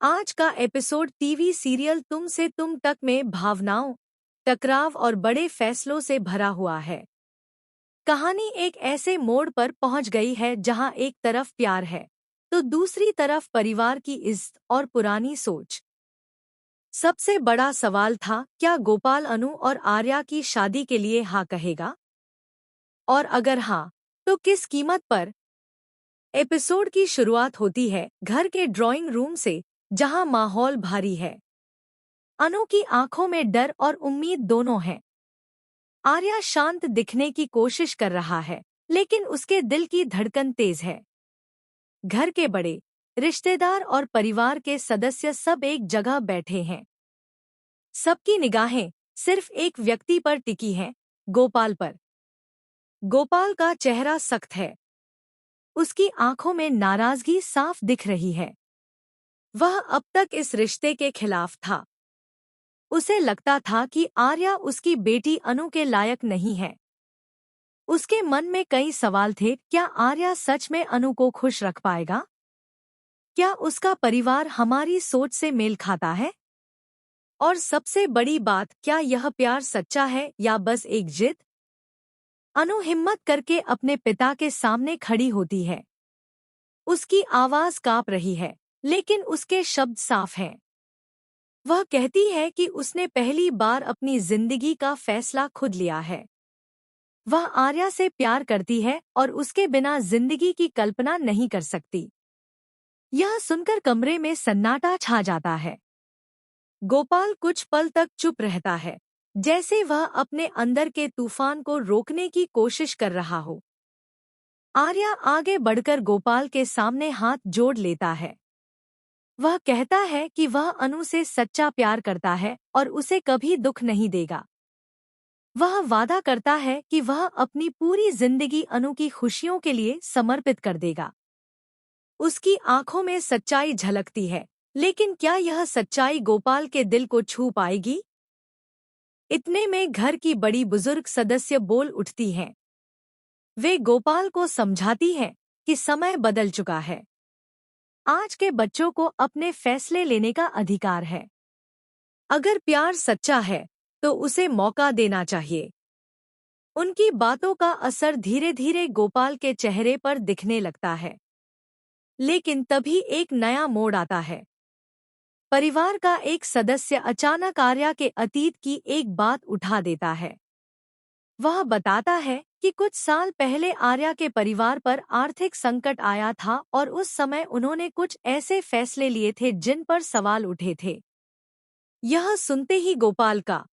आज का episode TV serial तुम से तुम तक में भावनाओं, टकराव और बड़े फैसलों से भरा हुआ है। कहानी एक ऐसे मोड़ पर पहुंच गई है जहां एक तरफ प्यार है तो दूसरी तरफ परिवार की इज्जत और पुरानी सोच। सबसे बड़ा सवाल था, क्या गोपाल अनु और आर्या की शादी के लिए हाँ कहेगा? और अगर हाँ, तो किस कीमत पर? एपिसोड की शुरुआत होती है घर के ड्राइंग रूम से, जहां माहौल भारी है। अनु की आंखों में डर और उम्मीद दोनों हैं। आर्या शांत दिखने की कोशिश कर रहा है, लेकिन उसके दिल की धड़कन तेज है। घर के बड़े, रिश्तेदार और परिवार के सदस्य सब एक जगह बैठे हैं। सबकी निगाहें सिर्फ एक व्यक्ति पर टिकी हैं, गोपाल पर। गोपाल का चेहरा सख्त है। उसकी आंखों में नाराजगी साफ दिख रही है। वह अब तक इस रिश्ते के खिलाफ था। उसे लगता था कि आर्या उसकी बेटी अनु के लायक नहीं है। उसके मन में कई सवाल थे। क्या आर्या सच में अनु को खुश रख पाएगा? क्या उसका परिवार हमारी सोच से मेल खाता है? और सबसे बड़ी बात, क्या यह प्यार सच्चा है या बस एक जिद? अनु हिम्मत करके अपने पिता के सामने खड़ी होती है। उसकी आवाज कांप रही है, लेकिन उसके शब्द साफ हैं। वह कहती है कि उसने पहली बार अपनी जिंदगी का फैसला खुद लिया है। वह आर्या से प्यार करती है और उसके बिना जिंदगी की कल्पना नहीं कर सकती। यह सुनकर कमरे में सन्नाटा छा जाता है। गोपाल कुछ पल तक चुप रहता है, जैसे वह अपने अंदर के तूफान को रोकने की कोशिश कर रहा हो। आर्या आगे बढ़कर गोपाल के सामने हाथ जोड़ लेता है। वह कहता है कि वह अनु से सच्चा प्यार करता है और उसे कभी दुख नहीं देगा। वह वादा करता है कि वह अपनी पूरी जिंदगी अनु की खुशियों के लिए समर्पित कर देगा। उसकी आंखों में सच्चाई झलकती है, लेकिन क्या यह सच्चाई गोपाल के दिल को छू पाएगी? इतने में घर की बड़ी बुजुर्ग सदस्य बोल उठती हैं। वे गोपाल को समझाती हैं कि समय बदल चुका है। आज के बच्चों को अपने फैसले लेने का अधिकार है। अगर प्यार सच्चा है तो उसे मौका देना चाहिए। उनकी बातों का असर धीरे धीरे गोपाल के चेहरे पर दिखने लगता है। लेकिन तभी एक नया मोड़ आता है। परिवार का एक सदस्य अचानक आर्या के अतीत की एक बात उठा देता है। वह बताता है कि कुछ साल पहले आर्या के परिवार पर आर्थिक संकट आया था और उस समय उन्होंने कुछ ऐसे फैसले लिए थे जिन पर सवाल उठे थे। यह सुनते ही गोपाल का